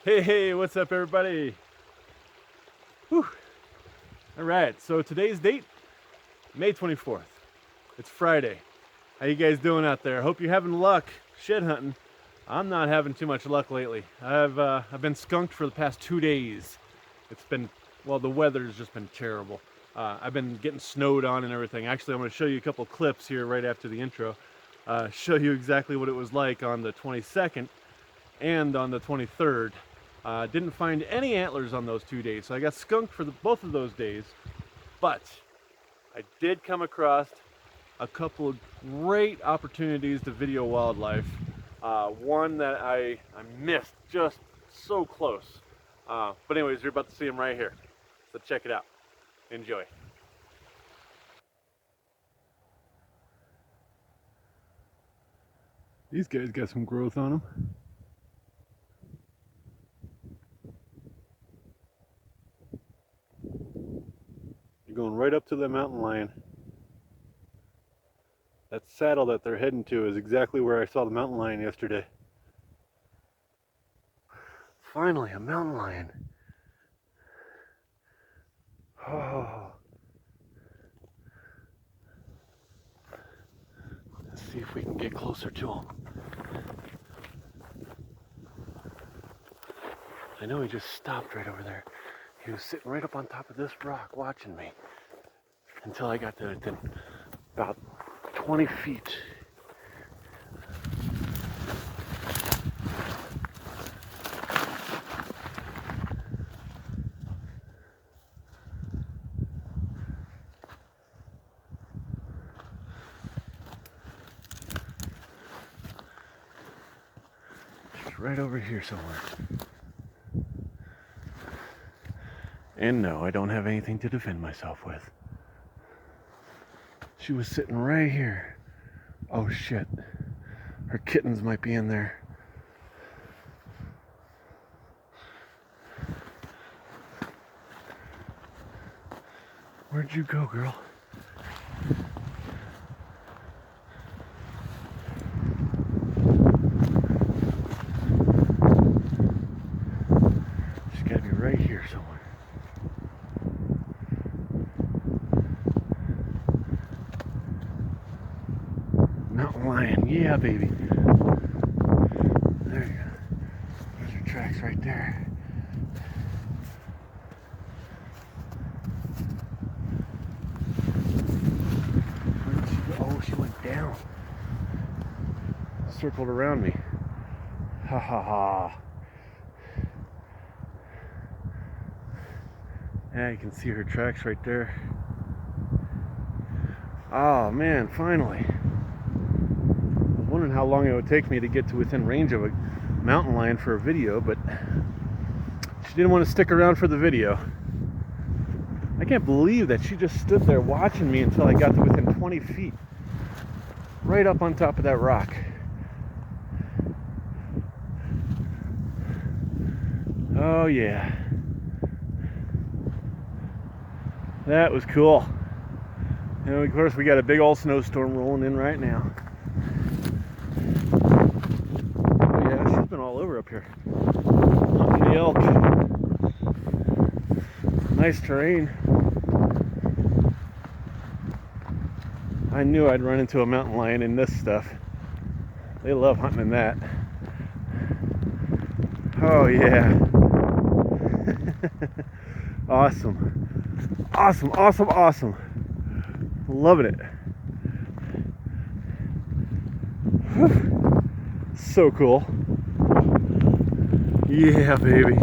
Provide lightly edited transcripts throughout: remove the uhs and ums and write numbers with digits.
Hey, what's up everybody? Whew. All right, so today's date, May 24th. It's Friday. How you guys doing out there? Hope you're having luck shed hunting. I'm not having too much luck lately. I've been skunked for the past 2 days. It's been, well, the weather's just been terrible. I've been getting snowed on and everything. Actually, I'm going to show you a couple clips here right after the intro. Show you exactly what it was like on the 22nd and on the 23rd. Didn't find any antlers on those 2 days, so I got skunked for both of those days. But I did come across a couple of great opportunities to video wildlife. One that I missed just so close. But anyways, you're about to see them right here. So check it out. Enjoy. These guys got some growth on them. You're going right up to the mountain lion. That saddle that they're heading to is exactly where I saw the mountain lion yesterday. Finally, a mountain lion. Oh. Let's see if we can get closer to him. I know he just stopped right over there. He was sitting right up on top of this rock watching me until I got to within about 20 feet. She's right over here somewhere. And no, I don't have anything to defend myself with. She was sitting right here. Oh shit. Her kittens might be in there. Where'd you go, girl? She's gotta be right here somewhere. Mountain lion, yeah, baby. There you go. There's her tracks right there. Where did she go? Oh, she went down. Circled around me. Ha ha ha. Yeah, you can see her tracks right there. Oh man, finally. I was wondering how long it would take me to get to within range of a mountain lion for a video, but she didn't want to stick around for the video. I can't believe that she just stood there watching me until I got to within 20 feet. Right up on top of that rock. Oh yeah. That was cool. And of course we got a big old snowstorm rolling in right now. Oh yeah, she's been all over up here. Hunting the elk. Nice terrain. I knew I'd run into a mountain lion in this stuff. They love hunting in that. Oh yeah. Awesome. Awesome, awesome, awesome. Loving it. Whew. So cool. Yeah, baby.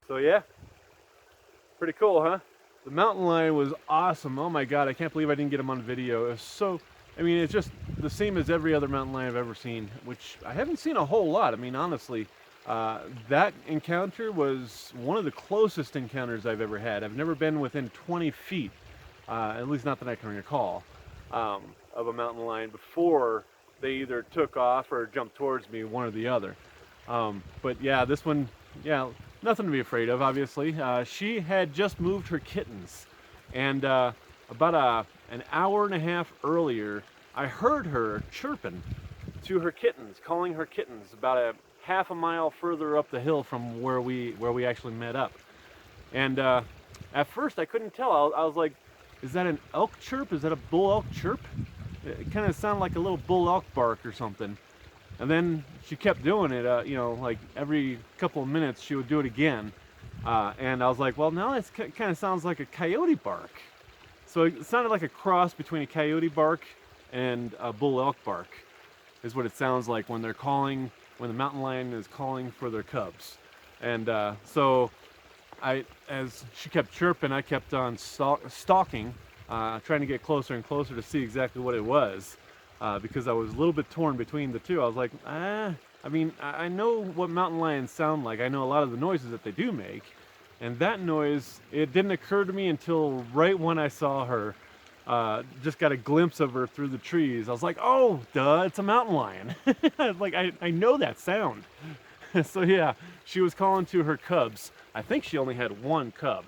So yeah, pretty cool, huh? The mountain lion was awesome. Oh my God, I can't believe I didn't get him on video. It was so, I mean, it's just the same as every other mountain lion I've ever seen, which I haven't seen a whole lot. I mean, honestly, that encounter was one of the closest encounters I've ever had. I've never been within 20 feet, at least not that I can recall, of a mountain lion before they either took off or jumped towards me, one or the other. But yeah, this one, yeah, nothing to be afraid of, obviously. She had just moved her kittens, and about an hour and a half earlier, I heard her chirping to her kittens, calling her kittens about a half a mile further up the hill from where we actually met up. And at first I couldn't tell. I was like, is that an elk chirp? Is that a bull elk chirp? It kind of sounded like a little bull elk bark or something. And then she kept doing it, you know, like every couple of minutes she would do it again. And I was like, well, now it kind of sounds like a coyote bark. So it sounded like a cross between a coyote bark and a bull elk bark is what it sounds like when they're calling, when the mountain lion is calling for their cubs. And so as she kept chirping, I kept on stalking, trying to get closer and closer to see exactly what it was. Because I was a little bit torn between the two. I was like, I mean, I know what mountain lions sound like. I know a lot of the noises that they do make. And that noise, it didn't occur to me until right when I saw her. Just got a glimpse of her through the trees. I was like, oh, duh, it's a mountain lion. Like, I know that sound. So yeah, she was calling to her cubs. I think she only had one cub.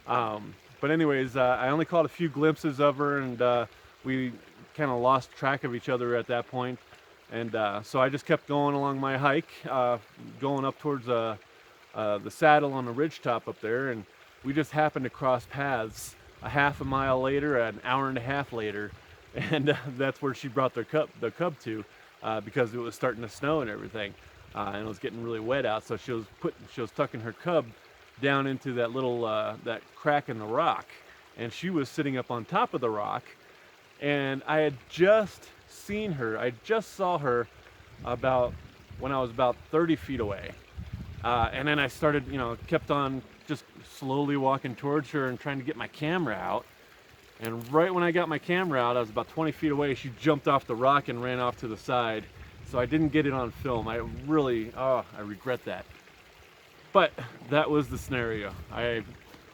But anyways, I only caught a few glimpses of her, and we kind of lost track of each other at that point. And so I just kept going along my hike, going up towards the saddle on the ridgetop up there, and we just happened to cross paths a half a mile later, an hour and a half later, and that's where she brought the cub to, because it was starting to snow and everything, and it was getting really wet out. So she was tucking her cub down into that little that crack in the rock, and she was sitting up on top of the rock. And I had just seen her, I just saw her when I was about 30 feet away. And then I started, you know, kept on just slowly walking towards her and trying to get my camera out. And right when I got my camera out, I was about 20 feet away, she jumped off the rock and ran off to the side. So I didn't get it on film. I really, I regret that. But that was the scenario. I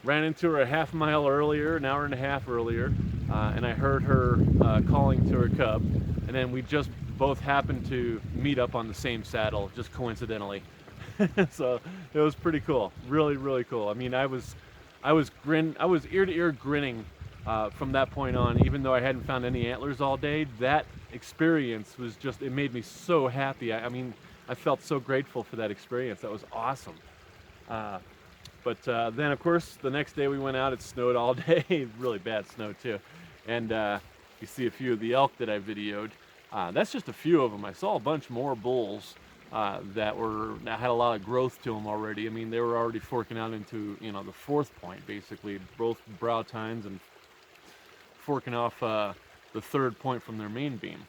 ran into her a half mile earlier, an hour and a half earlier, and I heard her calling to her cub, and then we just both happened to meet up on the same saddle, just coincidentally. So it was pretty cool, really, really cool. I mean, I was ear to ear grinning from that point on, even though I hadn't found any antlers all day. That experience was just, it made me so happy. I mean, I felt so grateful for that experience. That was awesome. But then, of course, the next day we went out, it snowed all day, really bad snow too. And you see a few of the elk that I videoed. That's just a few of them. I saw a bunch more bulls that had a lot of growth to them already. I mean, they were already forking out into, you know, the fourth point, basically, both brow tines and forking off the third point from their main beam.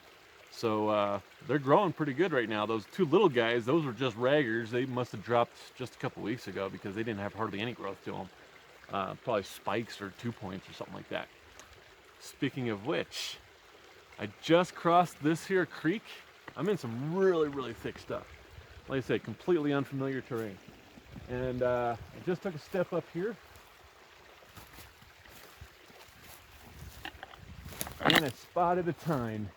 So they're growing pretty good right now. Those two little guys, those were just raggers. They must have dropped just a couple weeks ago because they didn't have hardly any growth to them. Probably spikes or 2 points or something like that. Speaking of which, I just crossed this here creek. I'm in some really, really thick stuff. Like I said, completely unfamiliar terrain. And I just took a step up here. And I spotted a tine.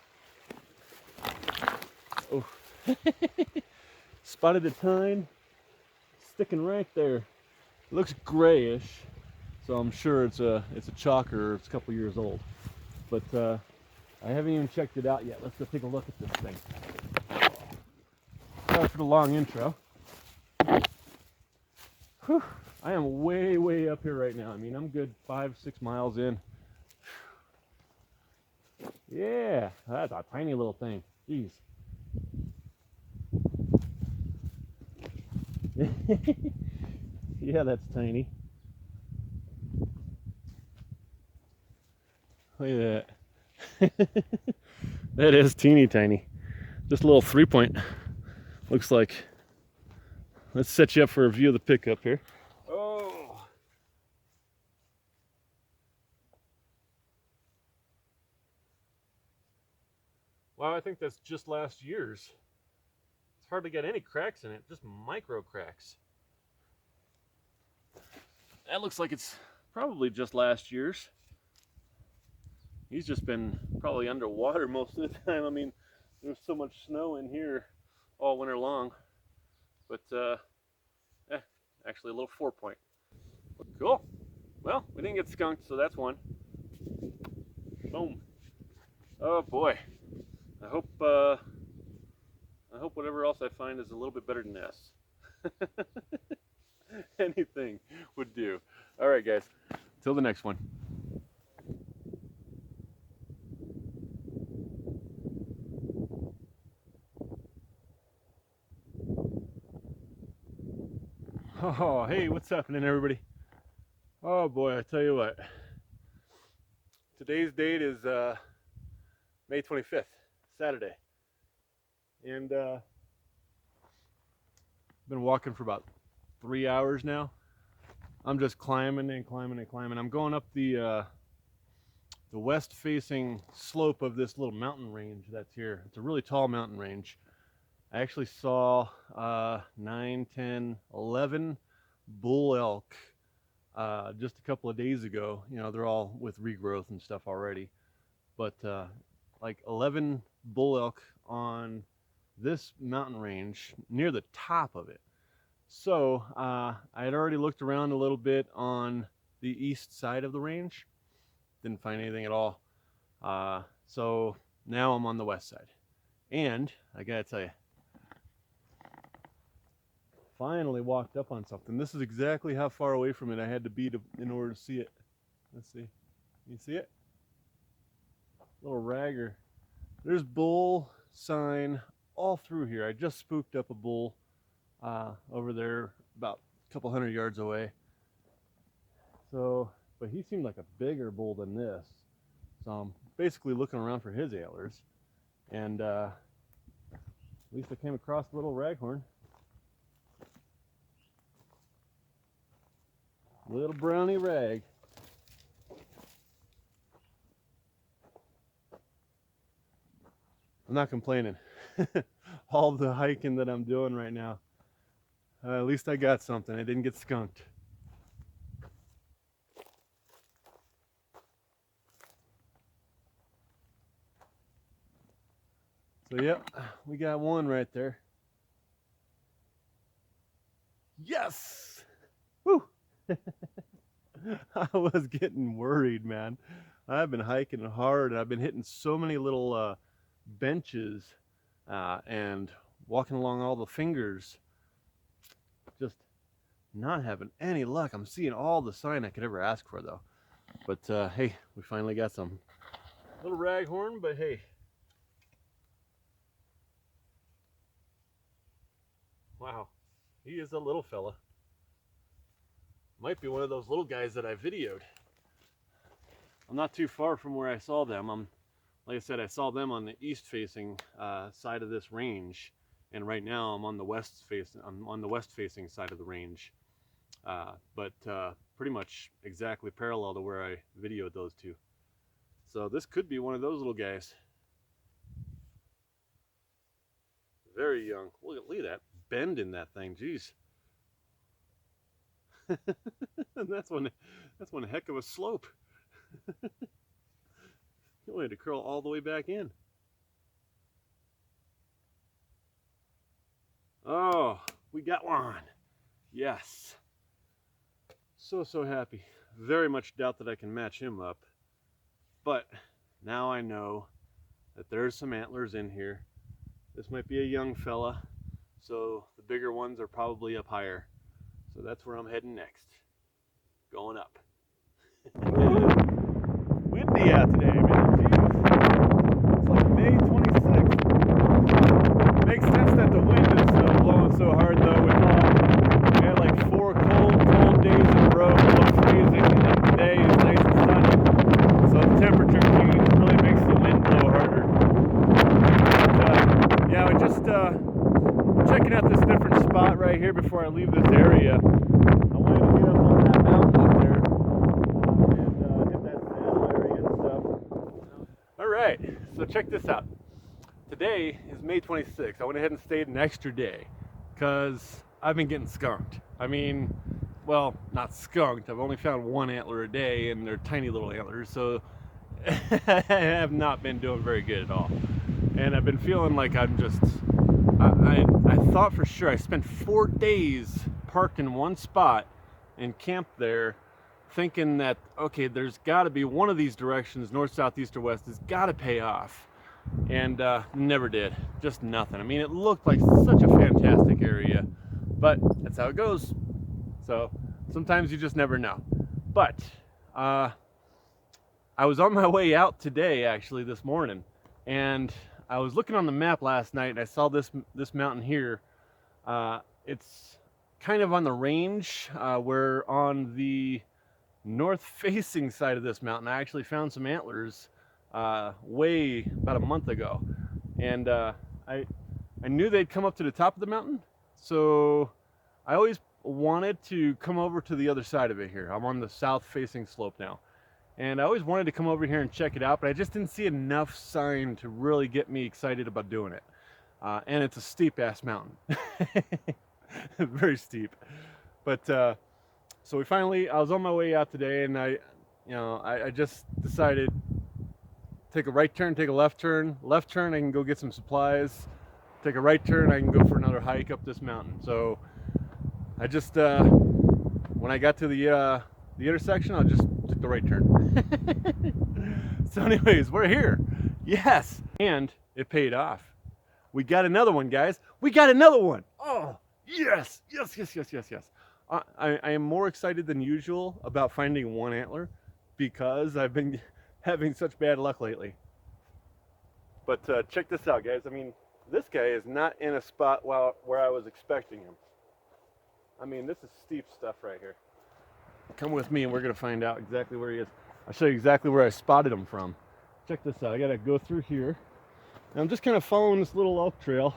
Oh, spotted a tine sticking right there. It looks grayish, so I'm sure it's a chalker. It's a couple years old, but I haven't even checked it out yet. Let's go take a look at this thing. Sorry for the long intro. Whew. I am way up here right now. I mean, I'm good 5-6 miles in. Yeah, that's a tiny little thing. Jeez. Yeah, that's tiny. Look at that. That is teeny tiny. Just a little 3-point. Looks like. Let's set you up for a view of the pickup here. Oh, I think that's just last year's. It's hardly got any cracks in it, just micro cracks. That looks like it's probably just last year's. He's just been probably underwater most of the time. I mean, there's so much snow in here all winter long. But, actually a little 4-point. Cool. Well, we didn't get skunked, so that's one. Boom. Oh boy. I hope whatever else I find is a little bit better than this. Anything would do. All right, guys. Till the next one. Oh, hey, what's happening, everybody? Oh boy, I tell you what. Today's date is May 25th, Saturday. And been walking for about 3 hours now. I'm just climbing and climbing and climbing. I'm going up the west-facing slope of this little mountain range that's here. It's a really tall mountain range. I actually saw 9, 10, 11 bull elk just a couple of days ago. You know, they're all with regrowth and stuff already. But like 11 bull elk on this mountain range near the top of it. So I had already looked around a little bit on the east side of the range. Didn't find anything at all. So now I'm on the west side. And I gotta tell you, finally walked up on something. This is exactly how far away from it I had to be in order to see it. Let's see. You see it? Little ragger. There's bull sign all through here. I just spooked up a bull over there about a couple 100 yards away. So, but he seemed like a bigger bull than this. So I'm basically looking around for his antlers. And at least I came across a little raghorn. Little brownie rag. I'm not complaining. All the hiking that I'm doing right now, at least I got something. I didn't get skunked. So yep, we got one right there. Yes! Woo! I was getting worried, man. I've been hiking hard and I've been hitting so many little benches and walking along all the fingers, just not having any luck. I'm seeing all the sign I could ever ask for though. But hey, we finally got some. Little raghorn, but hey. Wow, he is a little fella. Might be one of those little guys that I videoed. I'm not too far from where I saw them. Like I said, I saw them on the east-facing side of this range, and right now I'm on the west-facing side of the range, but pretty much exactly parallel to where I videoed those two. So this could be one of those little guys. Very young. Look at that bend in that thing. Jeez. And that's one heck of a slope. You only had to curl all the way back in. Oh, we got one. Yes. So happy. Very much doubt that I can match him up. But now I know that there's some antlers in here. This might be a young fella, so the bigger ones are probably up higher. So that's where I'm heading next. Going up. Windy out today, man. Jeez. It's like May 26th. Makes sense that the wind is blowing so hard though. We had like 4 cold days in a row below freezing, and then today is nice and sunny. So the temperature change really makes the wind blow harder. But, yeah, we're just checking out this different spot right here before I leave this area. I wanted to get up on that mountain up there and hit that saddle area and stuff. All right, so check this out. today is May 26th. I went ahead and stayed an extra day because I've been getting skunked. I mean, well, not skunked. I've only found one antler a day, and they're tiny little antlers, so I have not been doing very good at all. And I've been feeling like I'm just, I thought for sure. I spent 4 days parked in one spot and camped there, thinking that, okay, there's got to be one of these directions, north, south, east, or west, has got to pay off. And never did. Just nothing. I mean, it looked like such a fantastic area, but that's how it goes. So sometimes you just never know. But I was on my way out today, actually, this morning, and I was looking on the map last night, and I saw this mountain here. It's kind of on the range. We're on the north-facing side of this mountain. I actually found some antlers way about a month ago, and I knew they'd come up to the top of the mountain, so I always wanted to come over to the other side of it here. I'm on the south-facing slope now, and I always wanted to come over here and check it out, but I just didn't see enough sign to really get me excited about doing it. And it's a steep-ass mountain. Very steep. But so we finally, I was on my way out today, and I just decided, take a right turn, take a left turn. Left turn, I can go get some supplies. Take a right turn, I can go for another hike up this mountain. So I just, when I got to the intersection, I just took the right turn. So anyways, we're here. Yes, and it paid off. We got another one, guys. We got another one. Oh, yes, yes, yes, yes, yes, yes. I am more excited than usual about finding one antler because I've been having such bad luck lately. But check this out, guys. I mean, this guy is not in a spot where I was expecting him. I mean, this is steep stuff right here. Come with me and we're going to find out exactly where he is. I'll show you exactly where I spotted him from. Check this out. I got to go through here. And I'm just kind of following this little elk trail.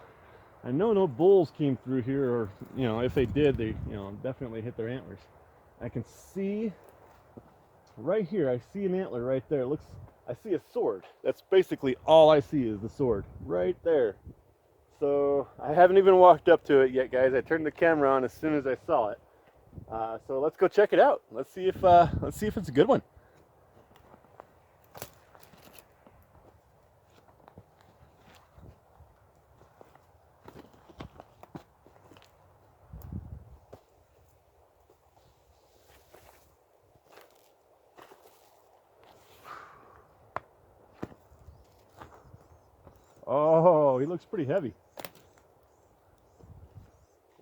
I know no bulls came through here, or, if they did, they, definitely hit their antlers. I can see right here, I see an antler right there. I see a sword. That's basically all I see is the sword right there. So I haven't even walked up to it yet, guys. I turned the camera on as soon as I saw it. So let's go check it out. Let's see if it's a good one. Oh, he looks pretty heavy.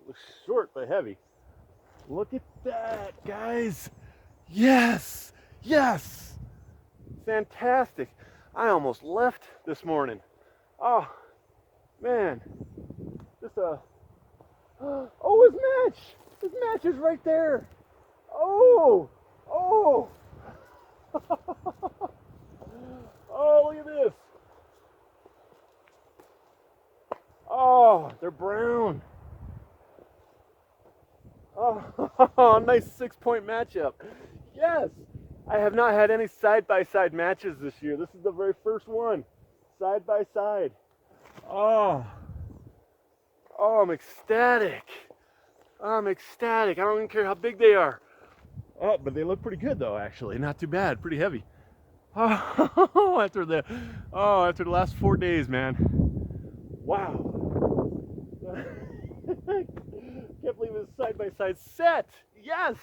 Looks short but heavy. Look at that, guys. Yes, yes. Fantastic. I almost left this morning. Oh, man. Just oh, his match. His match is right there. Oh, oh. Oh, look at this. Oh, they're brown. Oh, nice 6-point matchup. Yes, I have not had any side-by-side matches this year. This is the very first one, side-by-side. Oh, I'm ecstatic. I'm ecstatic. I don't even care how big they are. Oh, but they look pretty good though, actually. Not too bad, pretty heavy. Oh, after the last 4 days, man. Wow. Can't believe it's side-by-side set. Yes.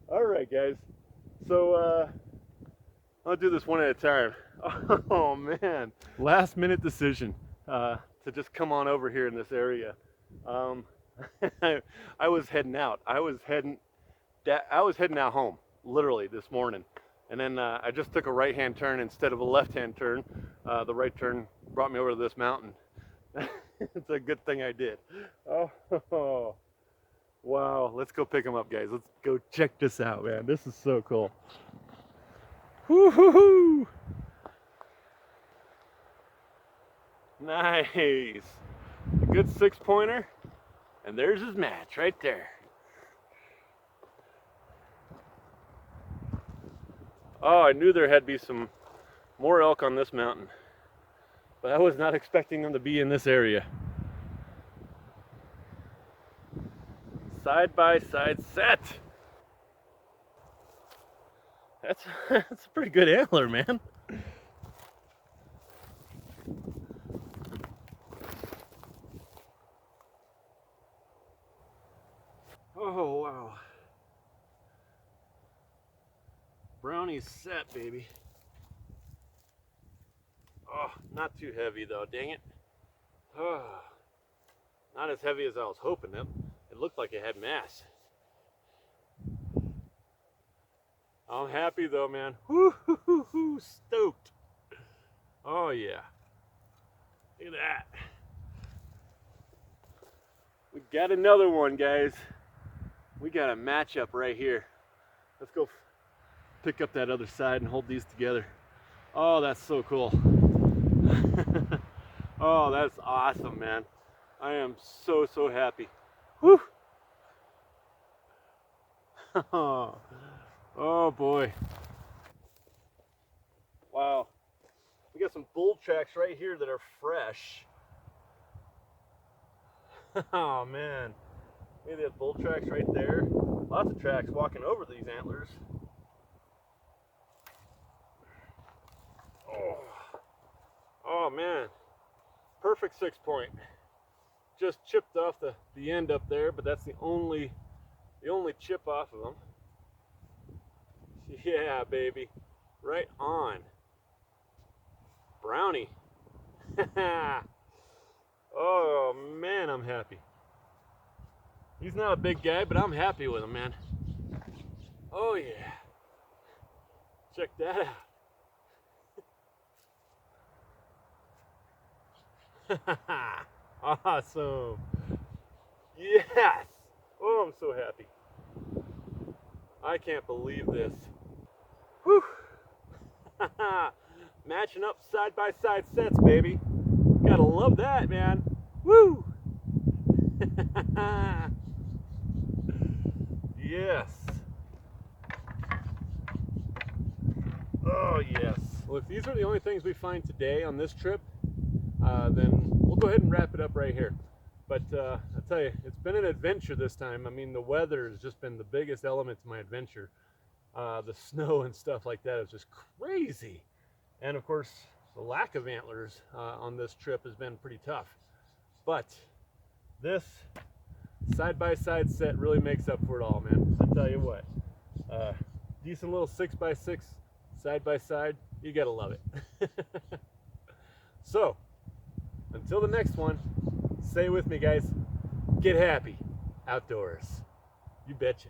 All right, guys. So I'll do this one at a time. Oh man, last minute decision to just come on over here in this area. I was heading out. I was heading out home, literally this morning, and then I just took a right-hand turn instead of a left-hand turn. The right turn brought me over to this mountain. It's a good thing I did. Oh, wow. Let's go pick them up, guys. Let's go check this out, man. This is so cool. Woo-hoo-hoo! Nice. A good 6-pointer. And there's his match right there. Oh, I knew there had to be some more elk on this mountain. but I was not expecting them to be in this area. Side by side set. That's a pretty good antler, man. Oh wow. Brownie's set, baby. Oh, not too heavy though, dang it. Oh, not as heavy as I was hoping. It looked like it had mass. I'm happy though, man. Woo-hoo-hoo-hoo, stoked. Oh yeah. Look at that. We got another one, guys. We got a matchup right here. Let's go pick up that other side and hold these together. Oh, that's so cool. Oh, that's awesome, man. I am so happy. Whew. Oh boy. Wow. We got some bull tracks right here that are fresh. Oh man. Look at that bull tracks right there. Lots of tracks walking over these antlers. Oh man. Perfect 6-point. Just chipped off the end up there, but that's the only chip off of them. Yeah, baby. Right on. Brownie. Oh man, I'm happy. He's not a big guy, but I'm happy with him, man. Oh yeah. Check that out. Awesome. Yes. Oh, I'm so happy. I can't believe this. Whew. Matching up side by side sets, baby. Gotta love that, man. Woo. Yes. Oh yes. Well, if these are the only things we find today on this trip, then we'll go ahead and wrap it up right here. But I'll tell you, it's been an adventure this time. I mean, the weather has just been the biggest element to my adventure. The snow and stuff like that is just crazy. And of course, the lack of antlers on this trip has been pretty tough. But this side-by-side set really makes up for it all, man. I tell you what, decent little 6x6 side-by-side, you gotta love it. So, until the next one, say with me, guys, get happy outdoors. You betcha.